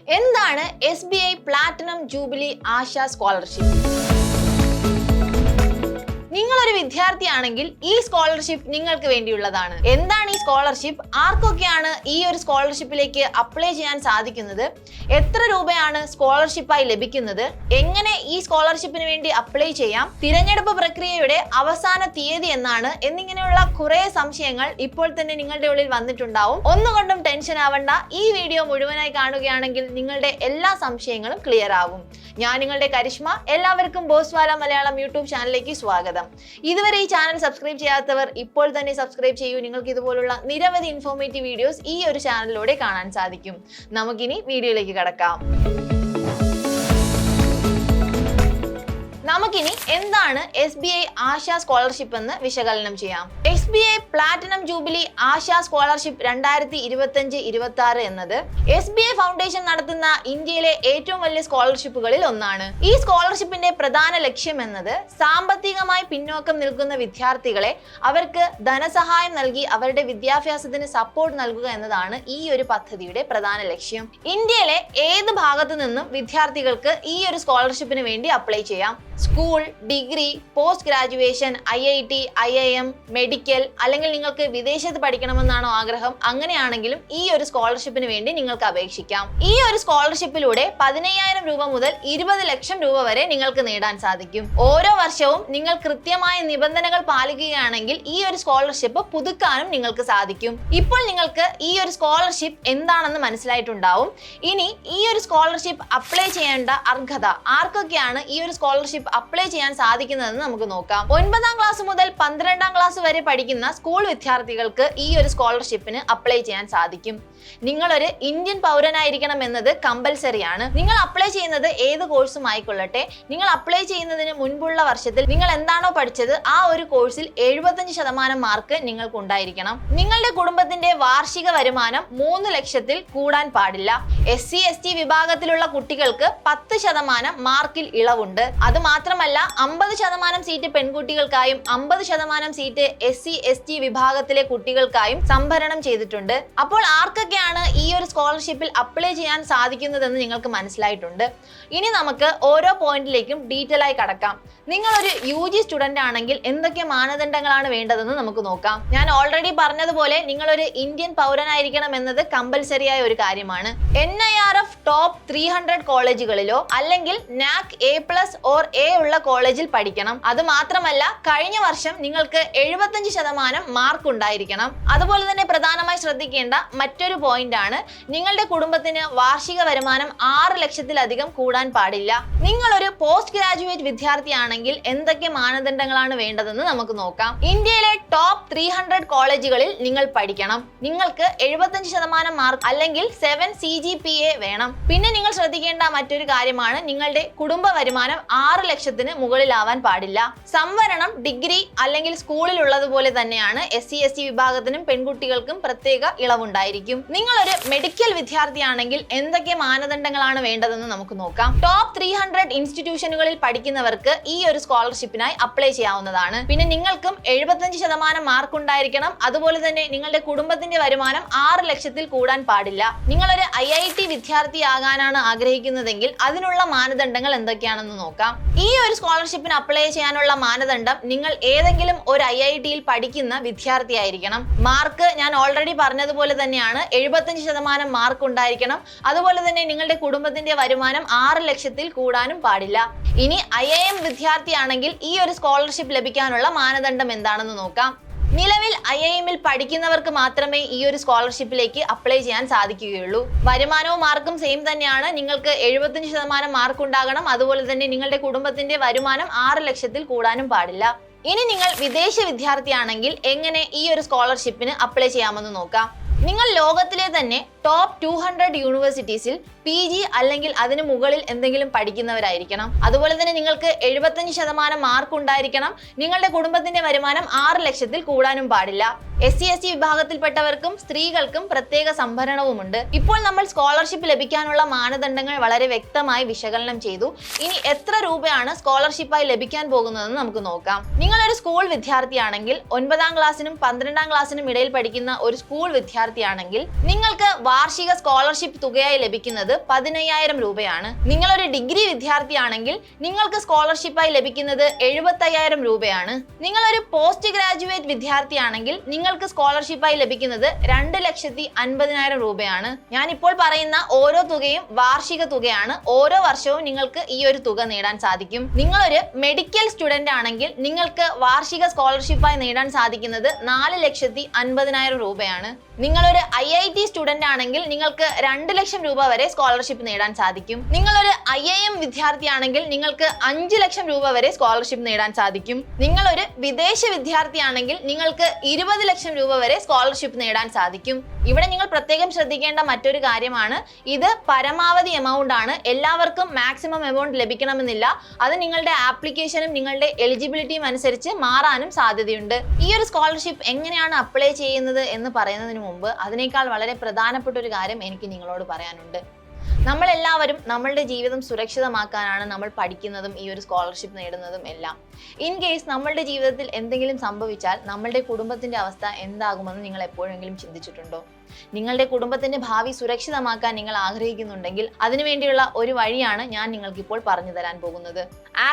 എന്താണ് SBI platinum jubilee ആശ scholarship? നിങ്ങളൊരു വിദ്യാർത്ഥിയാണെങ്കിൽ ഈ സ്കോളർഷിപ്പ് നിങ്ങൾക്ക് വേണ്ടിയുള്ളതാണ്. എന്താണ് ഈ സ്കോളർഷിപ്പ്? ആർക്കൊക്കെയാണ് ഈ ഒരു സ്കോളർഷിപ്പിലേക്ക് അപ്ലൈ ചെയ്യാൻ സാധിക്കുന്നത്? എത്ര രൂപയാണ് സ്കോളർഷിപ്പായി ലഭിക്കുന്നത്? എങ്ങനെ ഈ സ്കോളർഷിപ്പിന് വേണ്ടി അപ്ലൈ ചെയ്യാം? തിരഞ്ഞെടുപ്പ് പ്രക്രിയയുടെ അവസാന തീയതി എന്നാണ് എന്നിങ്ങനെയുള്ള കുറെ സംശയങ്ങൾ ഇപ്പോൾ തന്നെ നിങ്ങളുടെ ഉള്ളിൽ വന്നിട്ടുണ്ടാവും. ഒന്നുകൊണ്ടും ടെൻഷൻ ആവണ്ട. ഈ വീഡിയോ മുഴുവനായി കാണുകയാണെങ്കിൽ നിങ്ങളുടെ എല്ലാ സംശയങ്ങളും ക്ലിയർ ആവും. ഞാൻ നിങ്ങളുടെ കരിഷ്മ. എല്ലാവർക്കും ബോസ്വാല മലയാളം യൂട്യൂബ് ചാനലിലേക്ക് സ്വാഗതം. ഇതുവരെ ഈ ചാനൽ സബ്സ്ക്രൈബ് ചെയ്യാത്തവർ ഇപ്പോൾ തന്നെ സബ്സ്ക്രൈബ് ചെയ്യൂ. നിങ്ങൾക്ക് ഇതുപോലുള്ള നിരവധി ഇൻഫോർമേറ്റീവ് വീഡിയോസ് ഈ ഒരു ചാനലിലൂടെ കാണാൻ സാധിക്കും. നമുക്കിനി വീഡിയോയിലേക്ക് കടക്കാം. നമുക്കിനി എന്താണ് SBI ആശ സ്കോളർഷിപ്പ് എന്ന് വിശകലനം ചെയ്യാം. SBI പ്ലാറ്റിനം ജൂബിലി ആശ സ്കോളർഷിപ്പ് 2025-26 എന്നത് SBI ഫൗണ്ടേഷൻ നടത്തുന്ന ഇന്ത്യയിലെ ഏറ്റവും വലിയ സ്കോളർഷിപ്പുകളിൽ ഒന്നാണ്. ഈ സ്കോളർഷിപ്പിന്റെ പ്രധാന ലക്ഷ്യം എന്നത് സാമ്പത്തികമായി പിന്നോക്കം നിൽക്കുന്ന വിദ്യാർത്ഥികളെ അവർക്ക് ധനസഹായം നൽകി അവരുടെ വിദ്യാഭ്യാസത്തിന് സപ്പോർട്ട് നൽകുക എന്നതാണ് ഈ ഒരു പദ്ധതിയുടെ പ്രധാന ലക്ഷ്യം. ഇന്ത്യയിലെ ഏത് ഭാഗത്തു നിന്നും വിദ്യാർത്ഥികൾക്ക് ഈ ഒരു സ്കോളർഷിപ്പിന് വേണ്ടി അപ്ലൈ ചെയ്യാം. School, degree, post graduation, IIT, IIM, medical, അല്ലെങ്കിൽ നിങ്ങൾക്ക് വിദേശത്ത് പഠിക്കണമെന്നാണോ ആഗ്രഹം, അങ്ങനെയാണെങ്കിലും ഈ ഒരു സ്കോളർഷിപ്പിന് വേണ്ടി നിങ്ങൾക്ക് അപേക്ഷിക്കാം. ഈ ഒരു സ്കോളർഷിപ്പിലൂടെ 15,000 രൂപ മുതൽ 20 ലക്ഷം രൂപ വരെ നിങ്ങൾക്ക് നേടാൻ സാധിക്കും. ഓരോ വർഷവും നിങ്ങൾ കൃത്യമായ നിബന്ധനകൾ പാലിക്കുകയാണെങ്കിൽ ഈ ഒരു സ്കോളർഷിപ്പ് പുതുക്കാനും നിങ്ങൾക്ക് സാധിക്കും. ഇപ്പോൾ നിങ്ങൾക്ക് ഈ ഒരു സ്കോളർഷിപ്പ് എന്താണെന്ന് മനസ്സിലായിട്ടുണ്ടാവും. ഇനി ഈ ഒരു സ്കോളർഷിപ്പ് അപ്ലൈ ചെയ്യേണ്ട അർഹത, ആർക്കൊക്കെയാണ് ഈ ഒരു സ്കോളർഷിപ്പ് അപ്ലൈ ചെയ്യാൻ സാധിക്കുന്നതെന്ന് നമുക്ക് നോക്കാം. 9ാം ക്ലാസ് മുതൽ 12ാം ക്ലാസ് വരെ പഠിക്കുന്ന സ്കൂൾ വിദ്യാർത്ഥികൾക്ക് ഈ ഒരു സ്കോളർഷിപ്പിന് അപ്ലൈ ചെയ്യാൻ സാധിക്കും. നിങ്ങളൊരു ഇന്ത്യൻ പൗരനായിരിക്കണം എന്നത് കമ്പൽസറി ആണ്. നിങ്ങൾ അപ്ലൈ ചെയ്യുന്നത് ഏത് കോഴ്സും ആയിക്കൊള്ളട്ടെ, നിങ്ങൾ അപ്ലൈ ചെയ്യുന്നതിന് മുൻപുള്ള വർഷത്തിൽ നിങ്ങൾ എന്താണോ പഠിച്ചത് ആ ഒരു കോഴ്സിൽ 75% മാർക്ക് നിങ്ങൾക്ക് ഉണ്ടായിരിക്കണം. നിങ്ങളുടെ കുടുംബത്തിന്റെ വാർഷിക വരുമാനം 3 ലക്ഷത്തിൽ കൂടാൻ പാടില്ല. SC ST വിഭാഗത്തിലുള്ള കുട്ടികൾക്ക് 10% മാർക്കിൽ ഇളവുണ്ട്. അത് മാത്രമല്ല 50% സീറ്റ് പെൺകുട്ടികൾക്കായും 50% സീറ്റ് SC ST വിഭാഗത്തിലെ കുട്ടികൾക്കായും സംഭരണം ചെയ്തിട്ടുണ്ട്. അപ്പോൾ ആർക്കൊക്കെയാണ് ഈ ഒരു സ്കോളർഷിപ്പിൽ അപ്ലൈ ചെയ്യാൻ സാധിക്കുന്നതെന്ന് നിങ്ങൾക്ക് മനസ്സിലായിട്ടുണ്ട്. ഇനി നമുക്ക് ഓരോ പോയിന്റിലേക്കും ഡീറ്റെയിൽ ആയി കടക്കാം. നിങ്ങളൊരു UG സ്റ്റുഡന്റ് ആണെങ്കിൽ എന്തൊക്കെ മാനദണ്ഡങ്ങളാണ് വേണ്ടതെന്ന് നമുക്ക് നോക്കാം. ഞാൻ ഓൾറെഡി പറഞ്ഞതുപോലെ നിങ്ങളൊരു ഇന്ത്യൻ പൗരനായിരിക്കണം എന്നത് കമ്പൽസറി ആയ ഒരു കാര്യമാണ്. NIRF ടോപ്പ് 300 കോളേജുകളിലോ അല്ലെങ്കിൽ NAC A+ ഓർ A ഉള്ള കോളേജിൽ പഠിക്കണം. അത് മാത്രമല്ല കഴിഞ്ഞ വർഷം നിങ്ങൾക്ക് 75% മാർക്ക് ഉണ്ടായിരിക്കണം. അതുപോലെ തന്നെ പ്രധാനമായി ശ്രദ്ധിക്കേണ്ട മറ്റൊരു പോയിന്റ് ആണ്, നിങ്ങളുടെ കുടുംബത്തിന് വാർഷിക വരുമാനം 6 ലക്ഷത്തിലധികം കൂടാൻ പാടില്ല. നിങ്ങളൊരു പോസ്റ്റ് ഗ്രാജുവേറ്റ് വിദ്യാർത്ഥിയാണെങ്കിൽ എന്തൊക്കെ മാനദണ്ഡങ്ങളാണ് വേണ്ടതെന്ന് നമുക്ക് നോക്കാം. ഇന്ത്യയിലെ ടോപ്പ് 300 കോളേജുകളിൽ നിങ്ങൾ പഠിക്കണം. നിങ്ങൾക്ക് 75% മാർക്ക് അല്ലെങ്കിൽ 7 CGPA വേണം. പിന്നെ നിങ്ങൾ ശ്രദ്ധിക്കേണ്ട മറ്റൊരു കാര്യമാണ്, നിങ്ങളുടെ കുടുംബ വരുമാനം 6 ലക്ഷത്തിന് മുകളിലാവാൻ പാടില്ല. സംവരണം ഡിഗ്രി അല്ലെങ്കിൽ സ്കൂളിൽ ഉള്ളതുപോലെ തന്നെയാണ് SC ST വിഭാഗത്തിനും പെൺകുട്ടികൾക്കും പ്രത്യേക ഇളവുണ്ടായിരിക്കും. നിങ്ങളൊരു മെഡിക്കൽ വിദ്യാർത്ഥിയാണെങ്കിൽ എന്തൊക്കെ മാനദണ്ഡങ്ങളാണ് വേണ്ടതെന്ന് നമുക്ക് നോക്കാം. ടോപ്പ് 300 ഇൻസ്റ്റിറ്റ്യൂഷനുകളിൽ പഠിക്കുന്നവർക്ക് ഈ ഒരു സ്കോളർഷിപ്പിനായി അപ്ലൈ ചെയ്യാവുന്നതാണ്. പിന്നെ നിങ്ങൾക്കും 75% മാർക്ക് ഉണ്ടായിരിക്കണം. അതുപോലെ തന്നെ നിങ്ങളുടെ കുടുംബത്തിന്റെ വരുമാനം 6 ലക്ഷത്തിൽ കൂടാൻ പാടില്ല. നിങ്ങളൊരു IIT വിദ്യാർത്ഥിയാകാനാണ് ആഗ്രഹിക്കുന്നതെങ്കിൽ അതിനുള്ള മാനദണ്ഡങ്ങൾ എന്തൊക്കെയാണെന്ന് നോക്കാം. ഈ ഒരു സ്കോളർഷിപ്പിന് അപ്ലൈ ചെയ്യാനുള്ള മാനദണ്ഡം, നിങ്ങൾ ഏതെങ്കിലും ഒരു IITയിൽ പഠിക്കുന്ന വിദ്യാർത്ഥിയായിരിക്കണം. മാർക്ക് ഞാൻ ഓൾറെഡി പറഞ്ഞതുപോലെ തന്നെയാണ്, 75% മാർക്ക് ഉണ്ടായിരിക്കണം. അതുപോലെ തന്നെ നിങ്ങളുടെ കുടുംബത്തിന്റെ വരുമാനം 6 ലക്ഷത്തിൽ കൂടാനും പാടില്ല. ഇനി IIM വിദ്യാർത്ഥിയാണെങ്കിൽ ഈ ഒരു സ്കോളർഷിപ്പ് ലഭിക്കാനുള്ള മാനദണ്ഡം എന്താണെന്ന് നോക്കാം. നിലവിൽ IIMൽ പഠിക്കുന്നവർക്ക് മാത്രമേ ഈ ഒരു സ്കോളർഷിപ്പിലേക്ക് അപ്ലൈ ചെയ്യാൻ സാധിക്കുകയുള്ളൂ. വരുമാനവും മാർക്കും സെയിം തന്നെയാണ്. നിങ്ങൾക്ക് 75% മാർക്ക് ഉണ്ടാകണം. അതുപോലെ തന്നെ നിങ്ങളുടെ കുടുംബത്തിന്റെ വരുമാനം 6 ലക്ഷത്തിൽ കൂടാനും പാടില്ല. ഇനി നിങ്ങൾ വിദേശ വിദ്യാർത്ഥിയാണെങ്കിൽ എങ്ങനെ ഈ ഒരു സ്കോളർഷിപ്പിന് അപ്ലൈ ചെയ്യാമെന്ന് നോക്കാം. നിങ്ങൾ ലോകത്തിലെ തന്നെ ടോപ്പ് 200 യൂണിവേഴ്സിറ്റീസിൽ PG അല്ലെങ്കിൽ അതിന് മുകളിൽ എന്തെങ്കിലും പഠിക്കുന്നവരായിരിക്കണം. അതുപോലെ തന്നെ നിങ്ങൾക്ക് 75% മാർക്ക് ഉണ്ടായിരിക്കണം. നിങ്ങളുടെ കുടുംബത്തിന്റെ വരുമാനം 6 ലക്ഷത്തിൽ കൂടാനും പാടില്ല. SC ST വിഭാഗത്തിൽപ്പെട്ടവർക്കും സ്ത്രീകൾക്കും പ്രത്യേക സംഭരണവുമുണ്ട്. ഇപ്പോൾ നമ്മൾ സ്കോളർഷിപ്പ് ലഭിക്കാനുള്ള മാനദണ്ഡങ്ങൾ വളരെ വ്യക്തമായി വിശകലനം ചെയ്തു. ഇനി എത്ര രൂപയാണ് സ്കോളർഷിപ്പായി ലഭിക്കാൻ പോകുന്നതെന്ന് നമുക്ക് നോക്കാം. നിങ്ങളൊരു സ്കൂൾ വിദ്യാർത്ഥിയാണെങ്കിൽ 9ാം ക്ലാസ്സിനും 12ാം ക്ലാസ്സിനും ഇടയിൽ പഠിക്കുന്ന ഒരു സ്കൂൾ വിദ്യാർത്ഥി വിദ്യാർത്ഥിയാണെങ്കിൽ നിങ്ങൾക്ക് വാർഷിക സ്കോളർഷിപ്പ് തുകയായി ലഭിക്കുന്നത് 15,000 രൂപയാണ്. നിങ്ങളൊരു ഡിഗ്രി വിദ്യാർത്ഥിയാണെങ്കിൽ നിങ്ങൾക്ക് സ്കോളർഷിപ്പായി ലഭിക്കുന്നത് 75,000 രൂപയാണ്. നിങ്ങളൊരു പോസ്റ്റ് ഗ്രാജുവേറ്റ് വിദ്യാർത്ഥിയാണെങ്കിൽ നിങ്ങൾക്ക് സ്കോളർഷിപ്പായി ലഭിക്കുന്നത് 2,50,000 രൂപയാണ്. ഞാൻ ഇപ്പോൾ പറയുന്ന ഓരോ തുകയും വാർഷിക തുകയാണ്. ഓരോ വർഷവും നിങ്ങൾക്ക് ഈ ഒരു തുക നേടാൻ സാധിക്കും. നിങ്ങളൊരു മെഡിക്കൽ സ്റ്റുഡന്റ് ആണെങ്കിൽ നിങ്ങൾക്ക് വാർഷിക സ്കോളർഷിപ്പായി നേടാൻ സാധിക്കുന്നത് 4,50,000 രൂപയാണ്. നിങ്ങളൊരു IIT സ്റ്റുഡന്റ് ആണെങ്കിൽ നിങ്ങൾക്ക് 2 ലക്ഷം രൂപ വരെ സ്കോളർഷിപ്പ് നേടാൻ സാധിക്കും. നിങ്ങളൊരു IIM വിദ്യാർത്ഥിയാണെങ്കിൽ നിങ്ങൾക്ക് 5 ലക്ഷം രൂപ വരെ സ്കോളർഷിപ്പ് നേടാൻ സാധിക്കും. നിങ്ങളൊരു വിദേശ വിദ്യാർത്ഥിയാണെങ്കിൽ നിങ്ങൾക്ക് 20 ലക്ഷം രൂപ വരെ സ്കോളർഷിപ്പ് നേടാൻ സാധിക്കും. ഇവിടെ നിങ്ങൾ പ്രത്യേകം ശ്രദ്ധിക്കേണ്ട മറ്റൊരു കാര്യമാണ്, ഇത് പരമാവധി എമൗണ്ട് ആണ്. എല്ലാവർക്കും മാക്സിമം എമൗണ്ട് ലഭിക്കണമെന്നില്ല. അത് നിങ്ങളുടെ ആപ്ലിക്കേഷനും നിങ്ങളുടെ എലിജിബിലിറ്റിയും അനുസരിച്ച് മാറാനും സാധ്യതയുണ്ട്. ഈ ഒരു സ്കോളർഷിപ്പ് എങ്ങനെയാണ് അപ്ലൈ ചെയ്യുന്നത് എന്ന് പറയുന്നതിന് മുമ്പ് അതിനേക്കാൾ വളരെ പ്രധാനപ്പെട്ട ഒരു കാര്യം എനിക്ക് നിങ്ങളോട് പറയാനുണ്ട്. നമ്മളെല്ലാവരും നമ്മളുടെ ജീവിതം സുരക്ഷിതമാക്കാനാണ് നമ്മൾ പഠിക്കുന്നതും ഈ ഒരു സ്കോളർഷിപ്പ് നേടുന്നതും എല്ലാം. ഇൻ കേസ് നമ്മളുടെ ജീവിതത്തിൽ എന്തെങ്കിലും സംഭവിച്ചാൽ നമ്മളുടെ കുടുംബത്തിന്റെ അവസ്ഥ എന്താകുമെന്ന് നിങ്ങൾ എപ്പോഴെങ്കിലും ചിന്തിച്ചിട്ടുണ്ടോ? നിങ്ങളുടെ കുടുംബത്തിന്റെ ഭാവി സുരക്ഷിതമാക്കാൻ നിങ്ങൾ ആഗ്രഹിക്കുന്നുണ്ടെങ്കിൽ അതിനുവേണ്ടിയുള്ള ഒരു വഴിയാണ് ഞാൻ നിങ്ങൾക്ക് ഇപ്പോൾ പറഞ്ഞു തരാൻ പോകുന്നത്.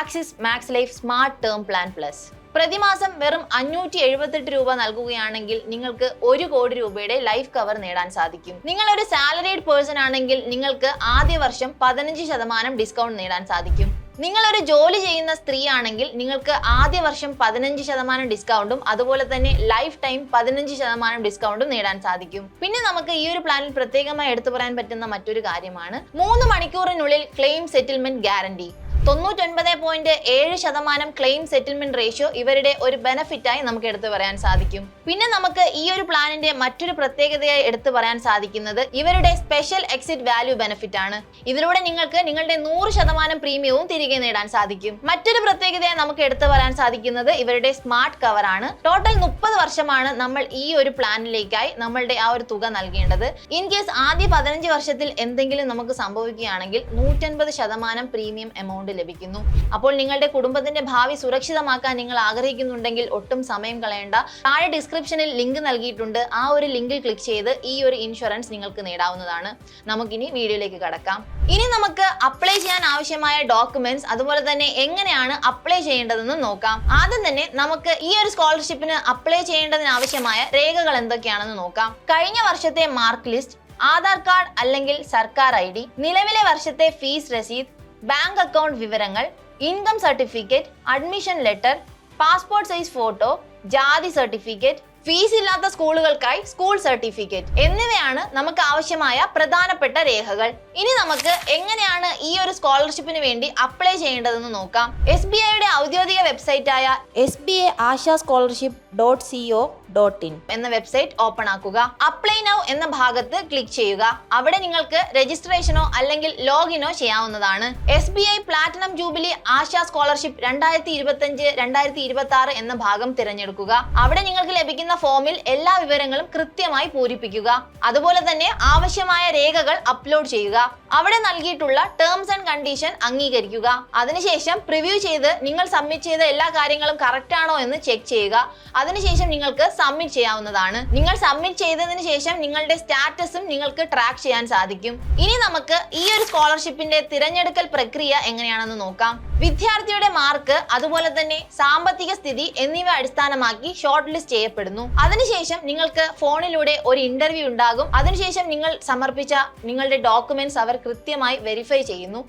Axis Max Life Smart Term Plan Plus. പ്രതിമാസം വെറും 578 രൂപ നൽകുകയാണെങ്കിൽ നിങ്ങൾക്ക് 1 കോടി രൂപയുടെ ലൈഫ് കവർ നേടാൻ സാധിക്കും. നിങ്ങൾ ഒരു സാലറീഡ് പേഴ്സൺ ആണെങ്കിൽ നിങ്ങൾക്ക് ആദ്യ വർഷം 15% ഡിസ്കൗണ്ട് നേടാൻ സാധിക്കും. നിങ്ങൾ ഒരു ജോലി ചെയ്യുന്ന സ്ത്രീ ആണെങ്കിൽ നിങ്ങൾക്ക് ആദ്യ വർഷം 15% ഡിസ്കൗണ്ടും അതുപോലെ തന്നെ ലൈഫ് ടൈം 15% ഡിസ്കൗണ്ടും നേടാൻ സാധിക്കും. പിന്നെ നമുക്ക് ഈ ഒരു പ്ലാനിൽ പ്രത്യേകമായി എടുത്തു പറയാൻ പറ്റുന്ന മറ്റൊരു കാര്യമാണ് 3 മണിക്കൂറിനുള്ളിൽ claim settlement guarantee. 99.7% claim settlement ratio ഇവരുടെ ഒരു ബെനിഫിറ്റായി നമുക്ക് എടുത്തു പറയാൻ സാധിക്കും. പിന്നെ നമുക്ക് ഈ ഒരു പ്ലാനിന്റെ മറ്റൊരു പ്രത്യേകതയായി എടുത്തു പറയാൻ സാധിക്കുന്നത് ഇവരുടെ സ്പെഷ്യൽ എക്സിറ്റ് വാല്യൂ ബെനിഫിറ്റ് ആണ്. ഇതിലൂടെ നിങ്ങൾക്ക് നിങ്ങളുടെ 100% പ്രീമിയവും തിരികെ നേടാൻ സാധിക്കും. മറ്റൊരു പ്രത്യേകതയായി നമുക്ക് എടുത്തു പറയാൻ സാധിക്കുന്നത് ഇവരുടെ സ്മാർട്ട് കവർ ആണ്. ടോട്ടൽ 30 വർഷമാണ് നമ്മൾ ഈ ഒരു പ്ലാനിലേക്കായി നമ്മളുടെ ആ ഒരു തുക നൽകേണ്ടത്. ഇൻ കേസ് ആദ്യ 15 വർഷത്തിൽ എന്തെങ്കിലും നമുക്ക് സംഭവിക്കുകയാണെങ്കിൽ 150% പ്രീമിയം എമൗണ്ട് ലഭിക്കുന്നു. അപ്പോൾ നിങ്ങളുടെ കുടുംബത്തിന്റെ ഭാവി സുരക്ഷിതമാക്കാൻ നിങ്ങൾ ആഗ്രഹിക്കുന്നുണ്ടെങ്കിൽ ഒട്ടും സമയം കളയേണ്ട. താഴെ ഡിസ്ക്രിപ്ഷനിൽ ലിങ്ക് നൽകിയിട്ടുണ്ട്. ആ ഒരു ലിങ്കിൽ ക്ലിക്ക് ചെയ്ത് ഈ ഒരു ഇൻഷുറൻസ് നിങ്ങൾക്ക് നേടാവുന്നതാണ്. നമുക്കിനി വീഡിയോയിലേക്ക് കടക്കാം. ഇനി നമുക്ക് അപ്ലൈ ചെയ്യാൻ ആവശ്യമായ ഡോക്യുമെന്റ്സ് അതുപോലെ തന്നെ എങ്ങനെയാണ് അപ്ലൈ ചെയ്യേണ്ടതെന്ന് നോക്കാം. ആദ്യം തന്നെ നമുക്ക് ഈ ഒരു സ്കോളർഷിപ്പിന് അപ്ലൈ ചെയ്യേണ്ടതിന് ആവശ്യമായ രേഖകൾ എന്തൊക്കെയാണെന്ന് നോക്കാം. കഴിഞ്ഞ വർഷത്തെ മാർക്ക് ലിസ്റ്റ്, ആധാർ കാർഡ് അല്ലെങ്കിൽ സർക്കാർ ID, നിലവിലെ വർഷത്തെ ഫീസ് രസീത്, ബാങ്ക് അക്കൗണ്ട് വിവരങ്ങൾ, income certificate, admission letter, passport size photo, ജാതി സർട്ടിഫിക്കറ്റ്, ഫീസ് ഇല്ലാത്ത സ്കൂളുകൾക്കായി സ്കൂൾ സർട്ടിഫിക്കറ്റ് എന്നിവയാണ് നമുക്ക് ആവശ്യമായ പ്രധാനപ്പെട്ട രേഖകൾ. ഇനി നമുക്ക് എങ്ങനെയാണ് ഈ ഒരു സ്കോളർഷിപ്പിന് വേണ്ടി അപ്ലൈ ചെയ്യേണ്ടതെന്ന് നോക്കാം. SBIയുടെ ഔദ്യോഗിക വെബ്സൈറ്റായ sba-asha-scholarship.co.in എന്ന വെബ്സൈറ്റ് ഓപ്പൺ ആക്കുക. അപ്ലൈ നൗ എന്ന ഭാഗത്ത് ക്ലിക്ക് ചെയ്യുക. അവിടെ നിങ്ങൾക്ക് രജിസ്ട്രേഷനോ അല്ലെങ്കിൽ ലോഗിനോ ചെയ്യാവുന്നതാണ്. SBI പ്ലാറ്റിനം ജൂബിലി ആശ സ്കോളർഷിപ്പ് 2025-2026 എന്ന ഭാഗം തിരഞ്ഞെടുക്കുക. അവിടെ നിങ്ങൾക്ക് ലഭിക്കുന്ന ഫോമിൽ എല്ലാ വിവരങ്ങളും കൃത്യമായി പൂരിപ്പിക്കുക. അതുപോലെ തന്നെ ആവശ്യമായ രേഖകൾ അപ്ലോഡ് ചെയ്യുക. അവിടെ നൽകിയിട്ടുള്ള ടേംസ് ആൻഡ് കണ്ടീഷൻ അംഗീകരിക്കുക. അതിനുശേഷം പ്രിവ്യൂ ചെയ്ത് നിങ്ങൾ സബ്മിറ്റ് ചെയ്ത എല്ലാ കാര്യങ്ങളും കറക്റ്റ് ആണോ എന്ന് ചെക്ക് ചെയ്യുക. അതിനുശേഷം നിങ്ങൾക്ക് സബ്മിറ്റ് ചെയ്യാവുന്നതാണ്. നിങ്ങൾ സബ്മിറ്റ് ചെയ്തതിനു ശേഷം നിങ്ങളുടെ സ്റ്റാറ്റസും നിങ്ങൾക്ക് ട്രാക്ക് ചെയ്യാൻ സാധിക്കും. ഇനി നമുക്ക് ഈ ഒരു സ്കോളർഷിപ്പിന്റെ തിരഞ്ഞെടുക്കൽ പ്രക്രിയ എങ്ങനെയാണെന്ന് നോക്കാം. വിദ്യാർത്ഥിയുടെ മാർക്ക് അതുപോലെ തന്നെ സാമ്പത്തിക സ്ഥിതി എന്നിവ അടിസ്ഥാനമാക്കി ഷോർട്ട് ലിസ്റ്റ് ചെയ്യപ്പെടുന്നു. അതിനുശേഷം നിങ്ങൾക്ക് ഫോണിലൂടെ ഒരു ഇന്റർവ്യൂ ഉണ്ടാകും. അതിനുശേഷം നിങ്ങൾ സമർപ്പിച്ച നിങ്ങളുടെ ഡോക്യുമെന്റ്സ് അവർ കൃത്യമായി വെരിഫൈ ചെയ്യുന്നു.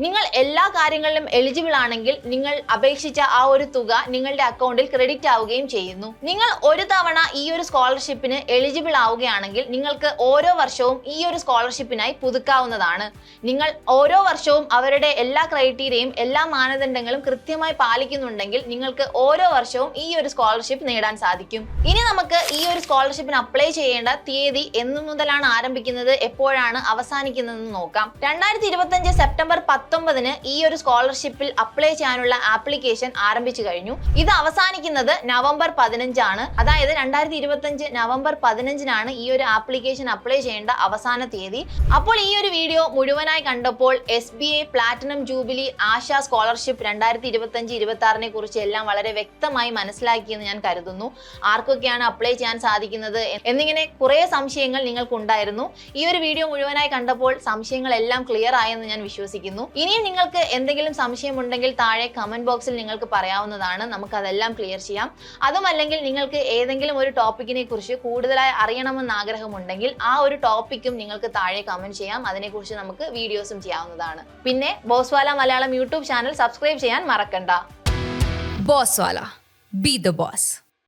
നിങ്ങൾ എല്ലാ കാര്യങ്ങളിലും എലിജിബിൾ ആണെങ്കിൽ നിങ്ങൾ അപേക്ഷിച്ച ആ ഒരു തുക നിങ്ങളുടെ അക്കൗണ്ടിൽ ക്രെഡിറ്റ് ആവുകയും ചെയ്യുന്നു. നിങ്ങൾ ഒരു തവണ ഈ ഒരു സ്കോളർഷിപ്പിന് എലിജിബിൾ ആവുകയാണെങ്കിൽ നിങ്ങൾക്ക് ഓരോ വർഷവും ഈ ഒരു സ്കോളർഷിപ്പിനായി പുതുക്കാവുന്നതാണ്. നിങ്ങൾ ഓരോ വർഷവും അവരുടെ എല്ലാ ക്രൈറ്റീരിയയും എല്ലാ മാനദണ്ഡങ്ങളും കൃത്യമായി പാലിക്കുന്നുണ്ടെങ്കിൽ നിങ്ങൾക്ക് ഓരോ വർഷവും ഈ ഒരു സ്കോളർഷിപ്പ് നേടാൻ സാധിക്കും. ഇനി നമുക്ക് ഈ ഒരു സ്കോളർഷിപ്പിന് അപ്ലൈ ചെയ്യേണ്ട തീയതി എന്നു മുതലാണ് ആരംഭിക്കുന്നത്, എപ്പോഴാണ് അവസാനിക്കുന്നതെന്ന് നോക്കാം. 2025 സെപ്റ്റംബർ 10 19 ഈ ഒരു സ്കോളർഷിപ്പിൽ അപ്ലൈ ചെയ്യാനുള്ള ആപ്ലിക്കേഷൻ ആരംഭിച്ചു കഴിഞ്ഞു. ഇത് അവസാനിക്കുന്നത് നവംബർ 15 ആണ്. അതായത് 2025 നവംബർ 15-നാണ് ഈ ഒരു ആപ്ലിക്കേഷൻ അപ്ലൈ ചെയ്യേണ്ട അവസാന തീയതി. അപ്പോൾ ഈ ഒരു വീഡിയോ മുഴുവനായി കണ്ടപ്പോൾ SBI പ്ലാറ്റിനം ജൂബിലി ആശ സ്കോളർഷിപ്പ് 2025-26 കുറിച്ച് എല്ലാം വളരെ വ്യക്തമായി മനസ്സിലാക്കിയെന്ന് ഞാൻ കരുതുന്നു. ആർക്കൊക്കെയാണ് അപ്ലൈ ചെയ്യാൻ സാധിക്കുന്നത് എന്നിങ്ങനെ കുറെ സംശയങ്ങൾ നിങ്ങൾക്കുണ്ടായിരുന്നു. ഈ ഒരു വീഡിയോ മുഴുവനായി കണ്ടപ്പോൾ സംശയങ്ങളെല്ലാം ക്ലിയർ ആയെന്ന് ഞാൻ വിശ്വസിക്കുന്നു. ഇനിയും നിങ്ങൾക്ക് എന്തെങ്കിലും സംശയമുണ്ടെങ്കിൽ താഴെ കമന്റ് ബോക്സിൽ നിങ്ങൾക്ക് പറയാവുന്നതാണ്. നമുക്ക് അതെല്ലാം ക്ലിയർ ചെയ്യാം. അതുമല്ലെങ്കിൽ നിങ്ങൾക്ക് ഏതെങ്കിലും ഒരു ടോപ്പിക്കിനെ കുറിച്ച് കൂടുതലായി അറിയണമെന്ന് ആഗ്രഹമുണ്ടെങ്കിൽ ആ ഒരു ടോപ്പിക്കും നിങ്ങൾക്ക് താഴെ കമന്റ് ചെയ്യാം. അതിനെക്കുറിച്ച് നമുക്ക് വീഡിയോസും ചെയ്യാവുന്നതാണ്. പിന്നെ ബോസ്വാല മലയാളം യൂട്യൂബ് ചാനൽ സബ്സ്ക്രൈബ് ചെയ്യാൻ മറക്കണ്ട. ബോസ്വാല, ബി ദ ബോസ്.